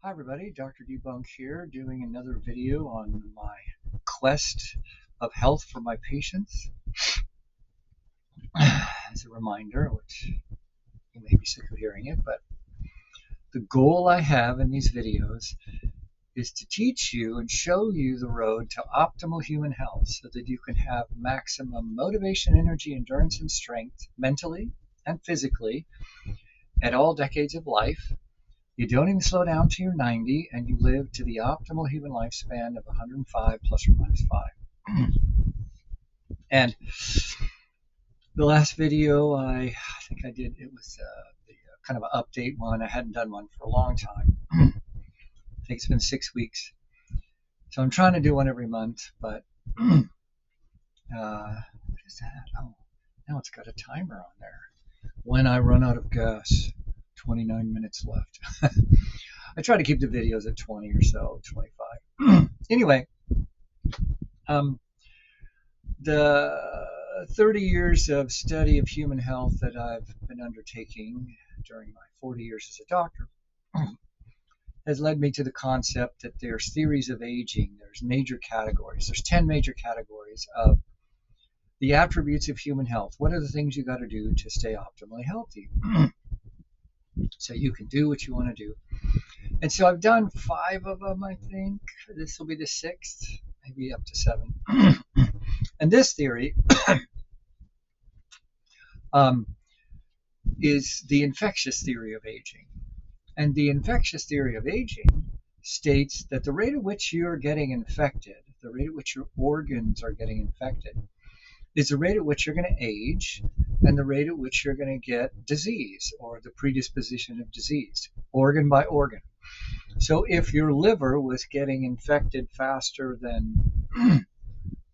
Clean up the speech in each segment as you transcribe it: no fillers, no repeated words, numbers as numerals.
Hi everybody, Dr. Debunk here doing another video on my quest of health for my patients. As a reminder, which you may be sick of hearing it, but the goal I have in these videos is to teach you and show you the road to optimal human health so that you can have maximum motivation, energy, endurance, and strength mentally and physically at all decades of life. You don't even slow down to you're 90, and you live to the optimal human lifespan of 105 plus or minus 5. And the last video I think I did, it was kind of an update one. I hadn't done one for a long time. I think it's been 6 weeks. So I'm trying to do one every month, but what is that? Oh, now it's got a timer on there. When I run out of gas, 29 minutes left. I try to keep the videos at 20 or so, 25. Anyway, the 30 years of study of human health that I've been undertaking during my 40 years as a doctor has led me to the concept that there's theories of aging. There's major categories. There's 10 major categories of the attributes of human health. What are the things you got to do to stay optimally healthy? So you can do what you want to do. And so I've done 5 of them, I think. This will be the 6th, maybe up to 7. And this theory is the infectious theory of aging. And the infectious theory of aging states that the rate at which you're getting infected, the rate at which your organs are getting infected, is the rate at which you're going to age and the rate at which you're going to get disease or the predisposition of disease, organ by organ. So if your liver was getting infected faster than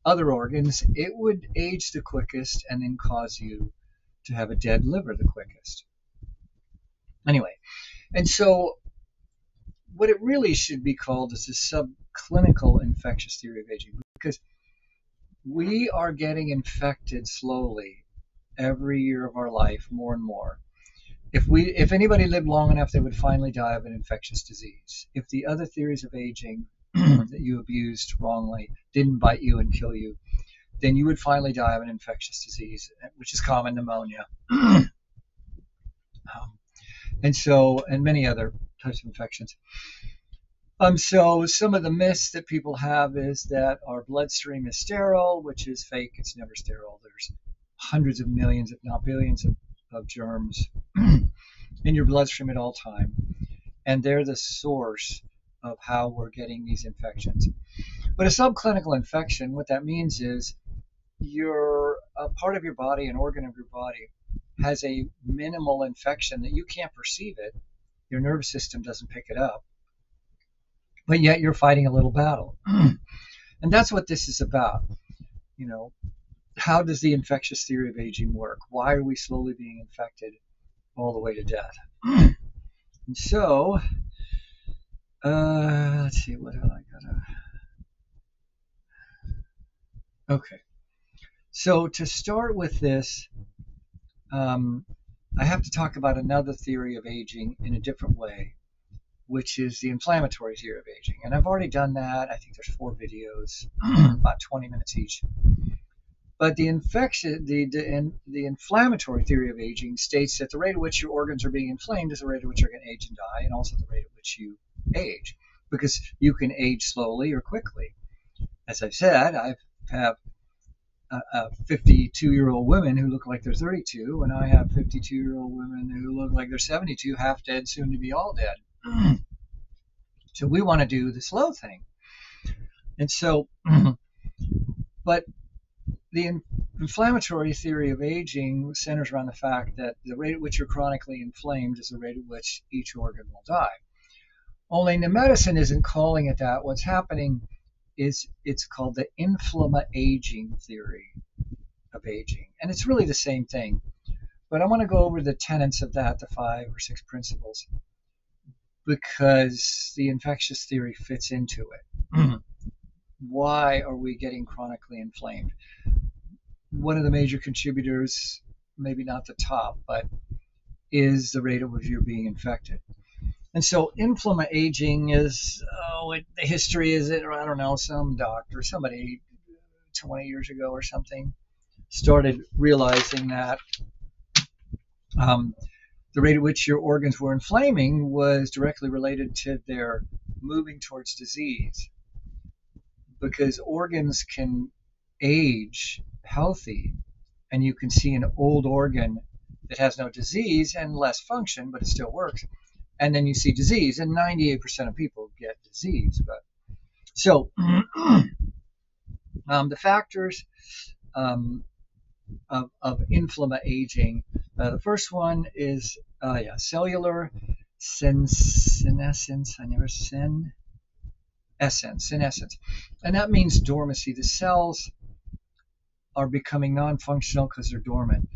other organs, it would age the quickest and then cause you to have a dead liver the quickest. Anyway, and so what it really should be called is a subclinical infectious theory of aging, because we are getting infected slowly every year of our life, more and more. If anybody lived long enough, they would finally die of an infectious disease. If the other theories of aging that you abused wrongly didn't bite you and kill you, then you would finally die of an infectious disease, which is common pneumonia. And many other types of infections. So some of the myths that people have is that our bloodstream is sterile, which is fake. It's never sterile. There's hundreds of millions, if not billions, of germs in your bloodstream at all time, and they're the source of how we're getting these infections. But a subclinical infection, what that means is a part of your body, an organ of your body, has a minimal infection that you can't perceive it. Your nervous system doesn't pick it up, but yet you're fighting a little battle. And that's what this is about. How does the infectious theory of aging work? Why are we slowly being infected all the way to death? And so, let's see, what have I got? Okay. So to start with this, I have to talk about another theory of aging in a different way, which is the inflammatory theory of aging. And I've already done that. I think there's 4 videos, about 20 minutes each. But the inflammatory theory of aging states that the rate at which your organs are being inflamed is the rate at which you're going to age and die, and also the rate at which you age, because you can age slowly or quickly. As I've said, I have 52-year-old women who look like they're 32, and I have 52-year-old women who look like they're 72, half dead, soon to be all dead. So we want to do the slow thing. And so, but the inflammatory theory of aging centers around the fact that the rate at which you're chronically inflamed is the rate at which each organ will die. Only the medicine isn't calling it that. What's happening is it's called the inflammaging theory of aging. And it's really the same thing. But I want to go over the tenets of that, the 5 or 6 principles, because the infectious theory fits into it. Why are we getting chronically inflamed? One of the major contributors, maybe not the top, but is the rate at which you're being infected. And so inflammaging is, the history is it, I don't know, some doctor, somebody 20 years ago or something, started realizing that um, the rate at which your organs were inflaming was directly related to their moving towards disease, because organs can age healthy, and you can see an old organ that has no disease and less function, but it still works. And then you see disease, and 98% of people get disease. But so the factors um, of inflammaging. The first one is cellular senescence. Senescence, and that means dormancy. The cells are becoming non-functional because they're dormant.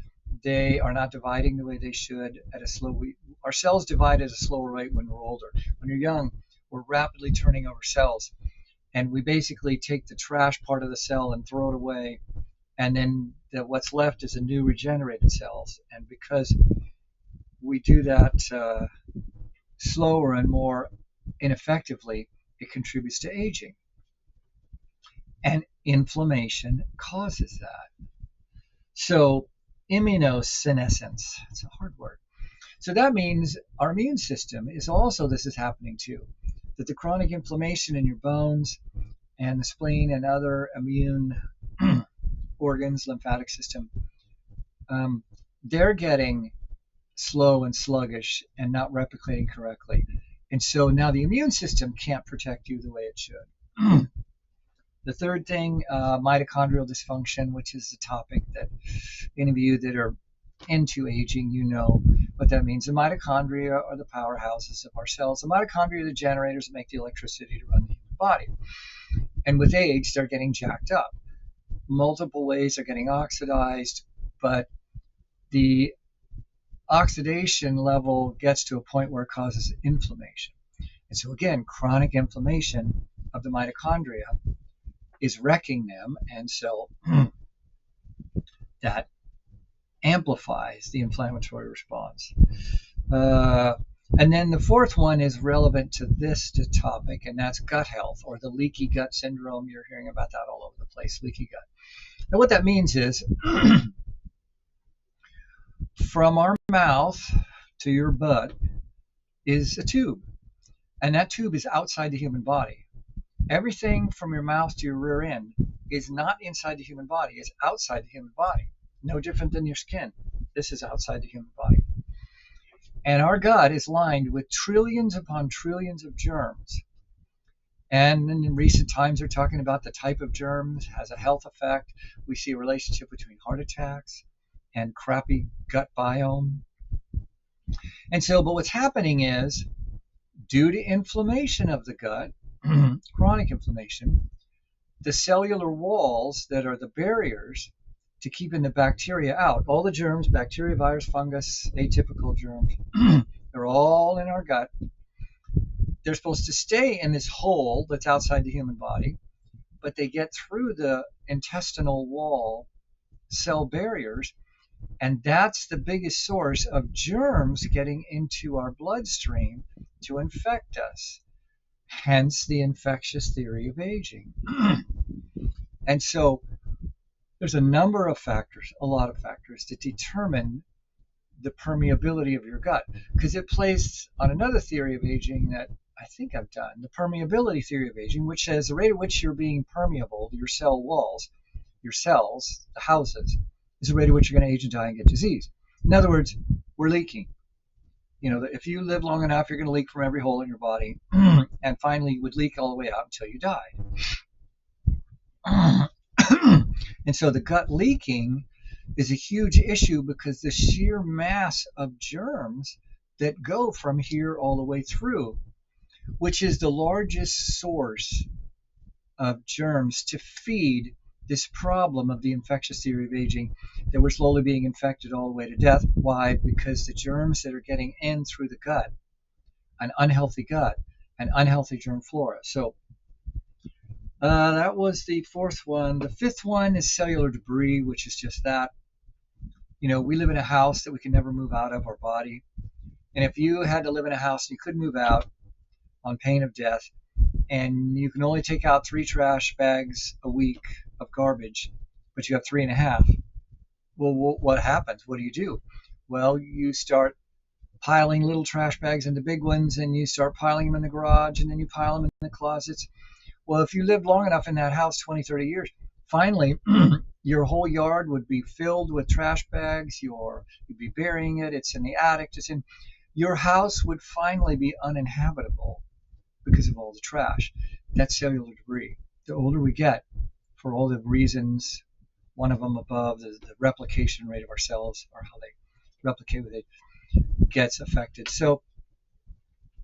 They are not dividing the way they should at a slow rate. Our cells divide at a slower rate when we're older. When you're young, we're rapidly turning over cells, and we basically take the trash part of the cell and throw it away, and then what's left is a new regenerated cells. And because we do that slower and more ineffectively, it contributes to aging. And inflammation causes that. So immunosenescence, it's a hard word. So that means our immune system is also, this is happening too, that the chronic inflammation in your bones and the spleen and other immune organs, lymphatic system, they're getting slow and sluggish and not replicating correctly. And so now the immune system can't protect you the way it should. The third thing, mitochondrial dysfunction, which is the topic that any of you that are into aging, you know what that means. The mitochondria are the powerhouses of our cells. The mitochondria are the generators that make the electricity to run the human body. And with age, they're getting jacked up. Multiple ways they're getting oxidized, but the oxidation level gets to a point where it causes inflammation. And so again, chronic inflammation of the mitochondria is wrecking them, and so that amplifies the inflammatory response. And then the fourth one is relevant to this topic, and that's gut health, or the leaky gut syndrome. You're hearing about that all over the place, leaky gut. And what that means is from our mouth to your butt is a tube, and that tube is outside the human body. Everything from your mouth to your rear end is not inside the human body, it's outside the human body. No different than your skin. This is outside the human body. And our gut is lined with trillions upon trillions of germs. And in recent times, they're talking about the type of germs has a health effect. We see a relationship between heart attacks and crappy gut biome. And so, but what's happening is, due to inflammation of the gut, chronic inflammation, the cellular walls that are the barriers to keeping the bacteria out, all the germs, bacteria, virus, fungus, atypical germs, they're all in our gut. They're supposed to stay in this hole that's outside the human body, but they get through the intestinal wall cell barriers, and that's the biggest source of germs getting into our bloodstream to infect us. Hence the infectious theory of aging. And so there's a number of factors, a lot of factors, that determine the permeability of your gut, because it plays on another theory of aging that I think I've done, the permeability theory of aging, which says the rate at which you're being permeable, your cell walls, your cells, the houses, is the rate at which you're going to age and die and get disease. In other words, we're leaking. You know, if you live long enough, you're going to leak from every hole in your body, and finally you would leak all the way out until you died. And so the gut leaking is a huge issue because the sheer mass of germs that go from here all the way through, which is the largest source of germs to feed this problem of the infectious theory of aging, that we're slowly being infected all the way to death. Why? Because the germs that are getting in through the gut, an unhealthy gut, an unhealthy germ flora. So that was the fourth one. The fifth one is cellular debris, which is just that. You know, we live in a house that we can never move out of, our body. And if you had to live in a house and you couldn't move out on pain of death, and you can only take out 3 trash bags a week of garbage, but you have 3.5, well, what happens? What do you do? Well, you start piling little trash bags into big ones, and you start piling them in the garage, and then you pile them in the closets. Well, if you lived long enough in that house, 20, 30 years, finally, your whole yard would be filled with trash bags. You'd be burying it. It's in the attic. Your house would finally be uninhabitable because of all the trash. That's cellular debris. The older we get, for all the reasons, one of them above, the replication rate of our cells, or how they replicate with it, gets affected. So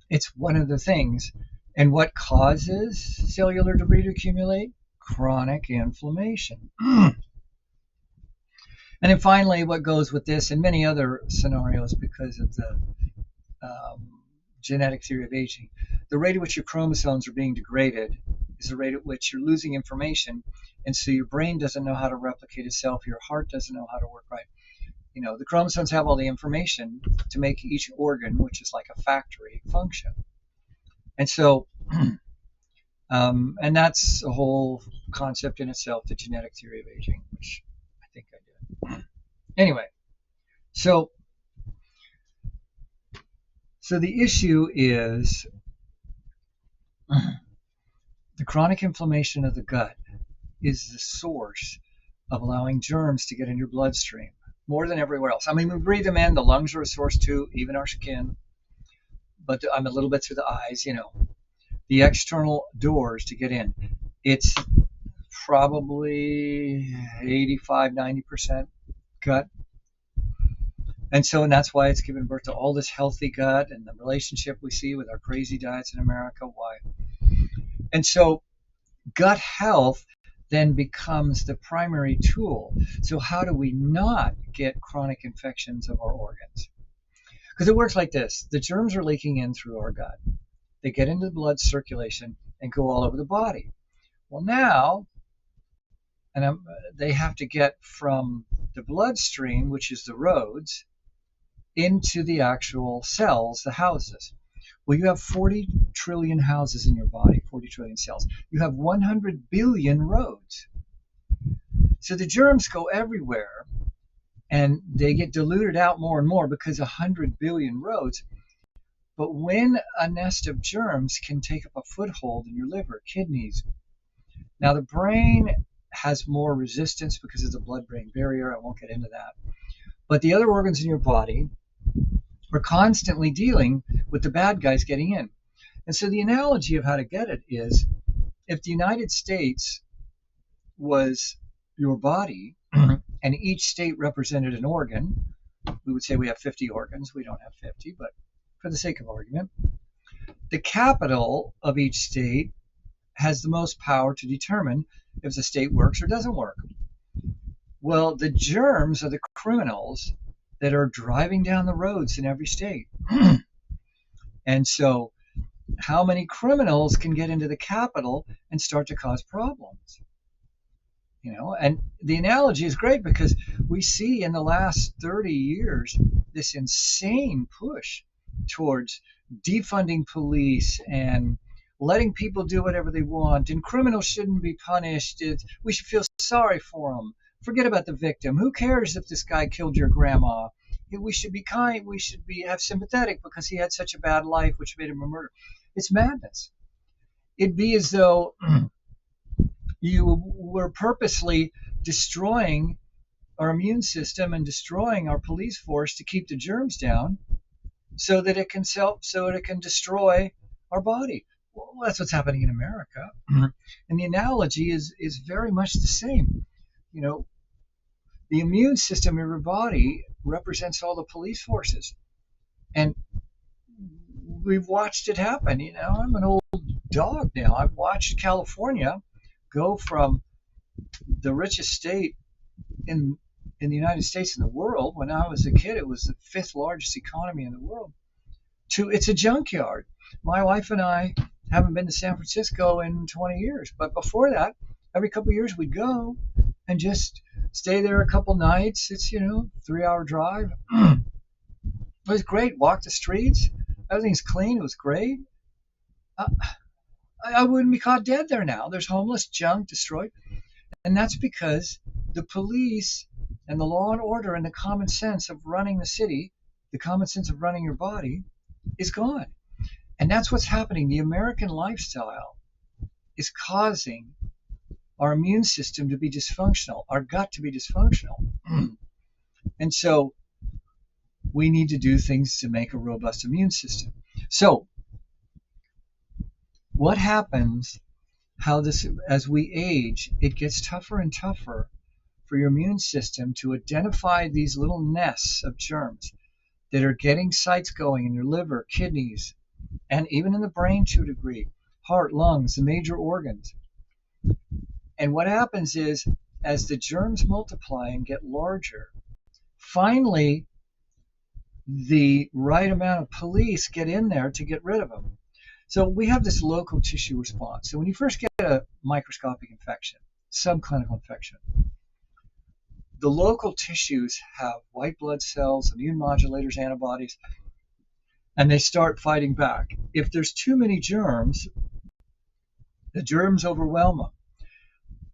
it's one of the things. And what causes cellular debris to accumulate? Chronic inflammation. And then finally, what goes with this and many other scenarios because of the genetic theory of aging, the rate at which your chromosomes are being degraded is the rate at which you're losing information. And so your brain doesn't know how to replicate itself. Your heart doesn't know how to work right. The chromosomes have all the information to make each organ, which is like a factory, function. And so, and that's a whole concept in itself, the genetic theory of aging, which I think I did. Anyway, so the issue is the chronic inflammation of the gut is the source of allowing germs to get in your bloodstream more than everywhere else. I mean, we breathe them in. The lungs are a source too, even our skin. But I'm a little bit through the eyes, the external doors to get in. It's probably 85, 90% gut. And that's why it's given birth to all this healthy gut and the relationship we see with our crazy diets in America. Why? And so gut health then becomes the primary tool. So how do we not get chronic infections of our organs? Because it works like this. The germs are leaking in through our gut. They get into the blood circulation and go all over the body. Well, now, they have to get from the bloodstream, which is the roads, into the actual cells, the houses. Well, you have 40 trillion houses in your body, 40 trillion cells. You have 100 billion roads. So the germs go everywhere, and they get diluted out more and more because 100 billion roads. But when a nest of germs can take up a foothold in your liver, kidneys, now the brain has more resistance because of the blood-brain barrier. I won't get into that. But the other organs in your body are constantly dealing with the bad guys getting in. And so the analogy of how to get it is, if the United States was your body and each state represented an organ, we would say we have 50 organs. We don't have 50, but for the sake of argument, the capital of each state has the most power to determine if the state works or doesn't work. Well, the germs are the criminals that are driving down the roads in every state. And so how many criminals can get into the capital and start to cause problems? And the analogy is great because we see in the last 30 years this insane push towards defunding police and letting people do whatever they want, and criminals shouldn't be punished. We should feel sorry for them. Forget about the victim. Who cares if this guy killed your grandma? We should be kind. We should have sympathetic because he had such a bad life, which made him a murderer. It's madness. It'd be as though you were purposely destroying our immune system and destroying our police force to keep the germs down, so that it can destroy our body. Well, that's what's happening in America. And the analogy is very much the same. The immune system of your body represents all the police forces. And we've watched it happen. I'm an old dog now. I've watched California go from the richest state in the United States and the world. When I was a kid, it was the 5th largest economy in the world, to it's a junkyard. My wife and I haven't been to San Francisco in 20 years. But before that, every couple of years we'd go and just stay there a couple nights. It's, 3-hour drive. It was great. Walked the streets. Everything's clean. It was great. Uh, I wouldn't be caught dead there now. There's homeless, junk, destroyed. And that's because the police and the law and order and the common sense of running the city, the common sense of running your body is gone. And that's what's happening. The American lifestyle is causing our immune system to be dysfunctional, our gut to be dysfunctional. And so we need to do things to make a robust immune system. So what happens, how this, as we age, it gets tougher and tougher for your immune system to identify these little nests of germs that are getting sites going in your liver, kidneys, and even in the brain to a degree, heart, lungs, the major organs. And what happens is, as the germs multiply and get larger, finally the right amount of police get in there to get rid of them. So we have this local tissue response. So when you first get a microscopic infection, subclinical infection, the local tissues have white blood cells, immune modulators, antibodies, and they start fighting back. If there's too many germs, the germs overwhelm them.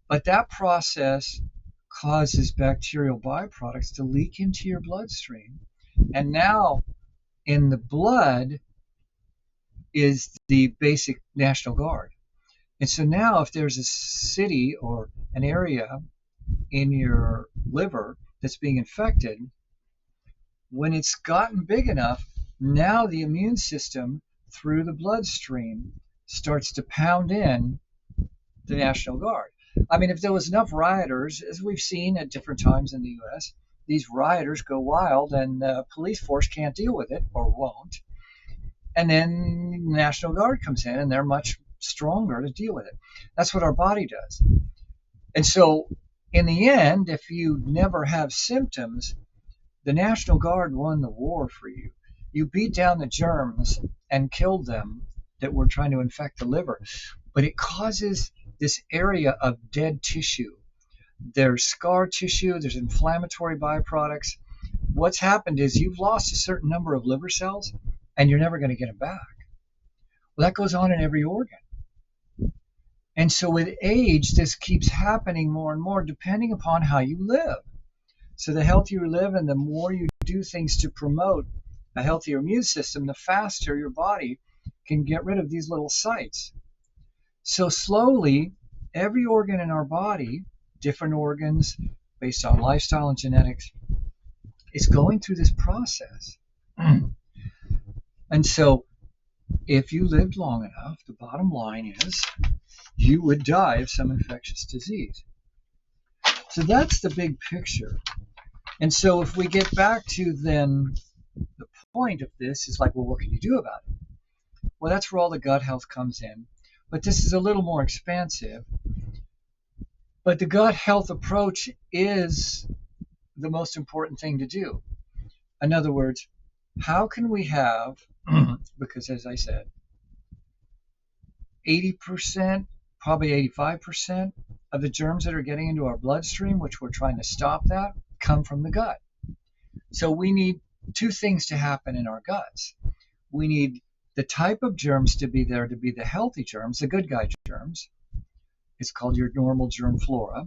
But that process causes bacterial byproducts to leak into your bloodstream. And now in the blood is the basic National Guard. And so now if there's a city or an area in your liver that's being infected, when it's gotten big enough, now the immune system through the bloodstream starts to pound in the National Guard. I mean, if there was enough rioters, as we've seen at different times in the U.S., these rioters go wild and the police force can't deal with it or won't. And then the National Guard comes in and they're much stronger to deal with it. That's what our body does. And so in the end, if you never have symptoms, the National Guard won the war for you. You beat down the germs and killed them that were trying to infect the liver. But it causes this area of dead tissue. There's scar tissue, there's inflammatory byproducts. What's happened is you've lost a certain number of liver cells and you're never going to get them back. Well, that goes on in every organ. And so with age, this keeps happening more and more depending upon how you live. So the healthier you live and the more you do things to promote a healthier immune system, the faster your body can get rid of these little sites. So slowly, every organ in our body, different organs based on lifestyle and genetics, is going through this process. And so if you lived long enough, the bottom line is you would die of some infectious disease. So that's the big picture. And so if we get back to then the point of this is like, well, what can you do about it? Well, that's where all the gut health comes in. But this is a little more expansive. But the gut health approach is the most important thing to do. In other words, how can we have, because as I said, 80%, probably 85% of the germs that are getting into our bloodstream, which we're trying to stop that, come from the gut. So we need two things to happen in our guts. We need the type of germs to be there to be the healthy germs, the good guy germs. It's called your normal germ flora.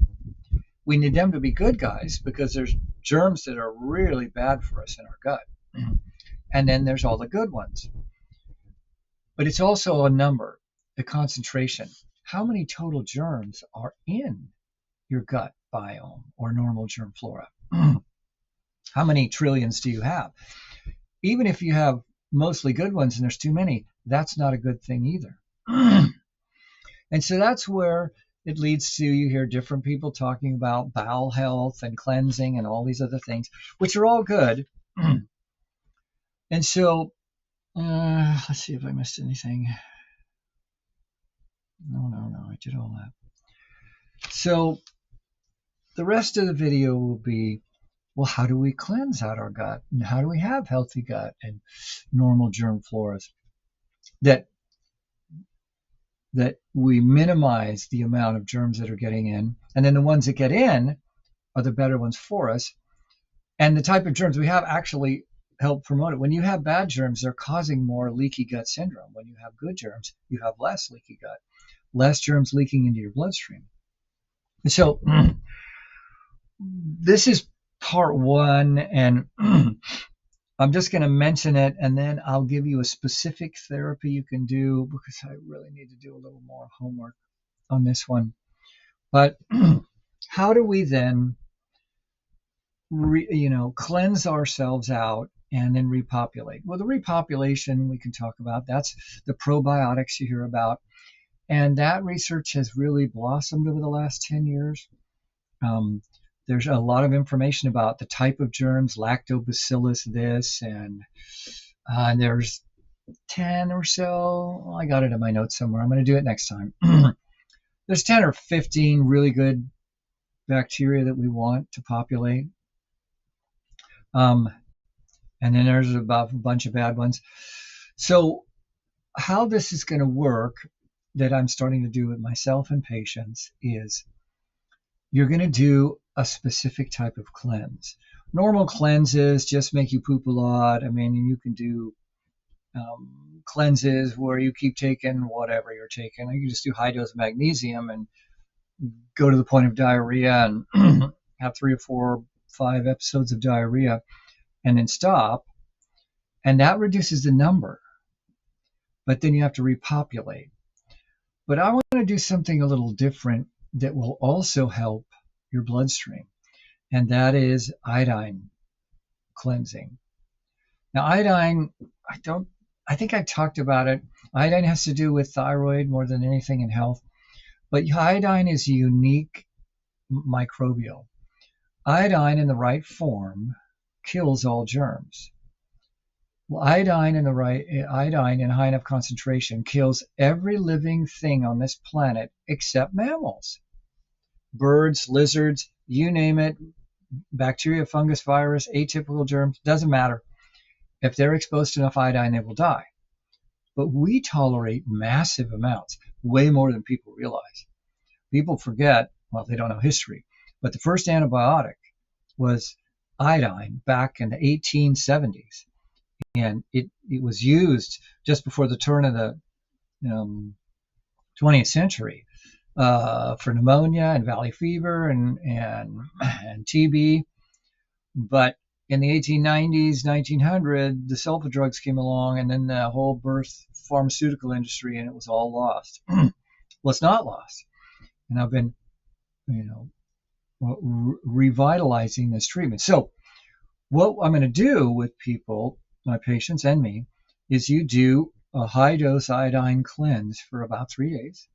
We need them to be good guys because there's germs that are really bad for us in our gut. And then there's all the good ones. But it's also a number, the concentration. How many total germs are in your gut biome or normal germ flora? How many trillions do you have? Even if you have mostly good ones and there's too many, that's not a good thing either. And so that's where it leads to, you hear different people talking about bowel health and cleansing and all these other things, which are all good. And so, let's see if I missed anything. No, I did all that. So the rest of the video will be, well, how do we cleanse out our gut? And how do we have healthy gut and normal germ floras that we minimize the amount of germs that are getting in? And then the ones that get in are the better ones for us. And the type of germs we have actually help promote it. When you have bad germs, they're causing more leaky gut syndrome. When you have good germs, you have less leaky gut, less germs leaking into your bloodstream. So this is part one, and I'm just going to mention it, and then I'll give you a specific therapy you can do because I really need to do a little more homework on this one. But how do we then, cleanse ourselves out and then repopulate? Well, the repopulation we can talk about. That's the probiotics you hear about, and that research has really blossomed over the last 10 years. There's a lot of information about the type of germs, lactobacillus this, and there's 10 or so. Well, I got it in my notes somewhere. I'm going to do it next time. There's 10 or 15 really good bacteria that we want to populate. And then there's about a bunch of bad ones. So how this is going to work, that I'm starting to do with myself and patients, is you're going to do a specific type of cleanse. Normal cleanses just make you poop a lot. I mean, you can do cleanses where you keep taking whatever you're taking. You can just do high dose magnesium and go to the point of diarrhea and have 3 or 4 or 5 episodes of diarrhea and then stop. And that reduces the number. But then you have to repopulate. But I want to do something a little different that will also help your bloodstream, and that is iodine cleansing. Now, iodine, I think I talked about it. Iodine has to do with thyroid more than anything in health, but iodine is unique microbial. Iodine in the right form kills all germs. Well, iodine in high enough concentration kills every living thing on this planet except mammals. Birds, lizards, you name it, bacteria, fungus, virus, atypical germs, doesn't matter. If they're exposed to enough iodine, they will die. But we tolerate massive amounts, way more than people realize. People forget, well, they don't know history, but the first antibiotic was iodine back in the 1870s. And it was used just before the turn of the 20th century for pneumonia and valley fever and TB. But in the 1890s, 1900, the sulfa drugs came along, and then the whole birth pharmaceutical industry, and it was all lost. Well, it's not lost. And I've been, revitalizing this treatment. So what I'm going to do with people, my patients and me, is you do a high dose iodine cleanse for about 3 days.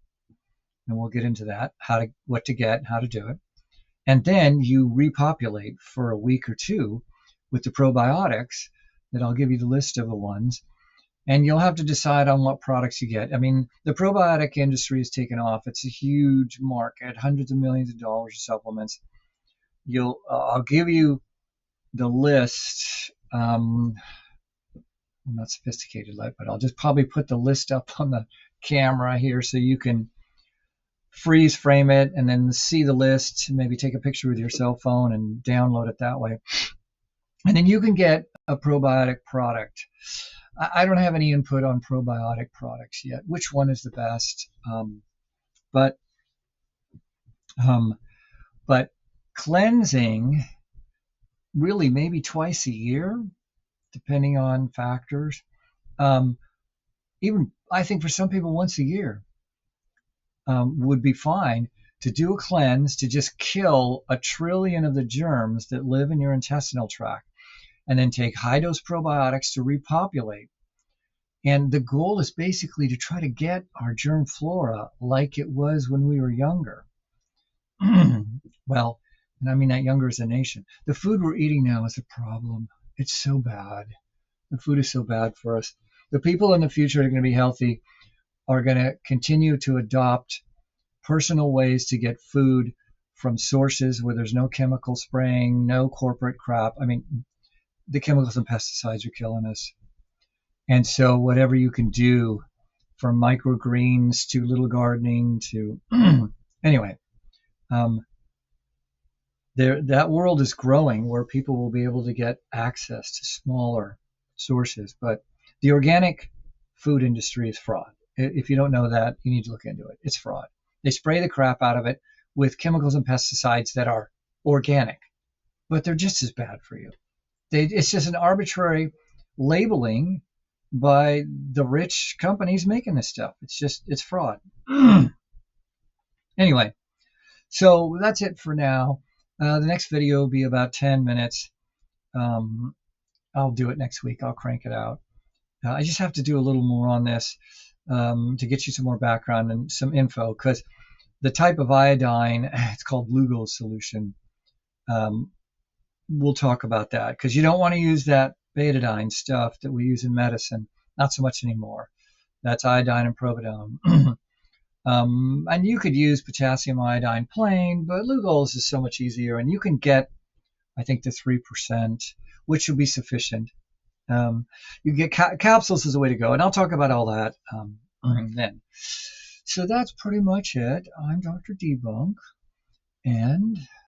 And we'll get into that, what to get, how to do it. And then you repopulate for a week or two with the probiotics that I'll give you the list of the ones. And you'll have to decide on what products you get. I mean, the probiotic industry has taken off. It's a huge market, hundreds of millions of dollars of supplements. I'll give you the list. I'm not sophisticated, but I'll just probably put the list up on the camera here so you can freeze frame it and then see the list, maybe take a picture with your cell phone and download it that way. And then you can get a probiotic product. I don't have any input on probiotic products yet, which one is the best. But cleansing really maybe twice a year, depending on factors. Even I think for some people once a year would be fine to do a cleanse to just kill 1 trillion of the germs that live in your intestinal tract, and then take high dose probiotics to repopulate. And the goal is basically to try to get our germ flora like it was when we were younger. Well, and I mean that younger as a nation. The food we're eating now is a problem. It's so bad. The food is so bad for us. The people in the future that are going to be healthy are going to continue to adopt personal ways to get food from sources where there's no chemical spraying, no corporate crap. I mean, the chemicals and pesticides are killing us. And so whatever you can do, from microgreens to little gardening to anyway, that world is growing where people will be able to get access to smaller sources. But the organic food industry is fraud. If you don't know that, you need to look into it. It's fraud. They spray the crap out of it with chemicals and pesticides that are organic, but they're just as bad for you. It's just an arbitrary labeling by the rich companies making this stuff. It's fraud. Anyway, so that's it for now. The next video will be about 10 minutes. Um, I'll do it next week. I'll crank it out. I just have to do a little more on this to get you some more background and some info, because the type of iodine, it's called Lugol solution. We'll talk about that, because you don't want to use that betadine stuff that we use in medicine. Not so much anymore. That's iodine and providone. And you could use potassium iodine plain, but Lugol's is so much easier, and you can get, I think, the 3%, which will be sufficient. You get capsules is the way to go, and I'll talk about all that then. So that's pretty much it. I'm Dr. Debunk, and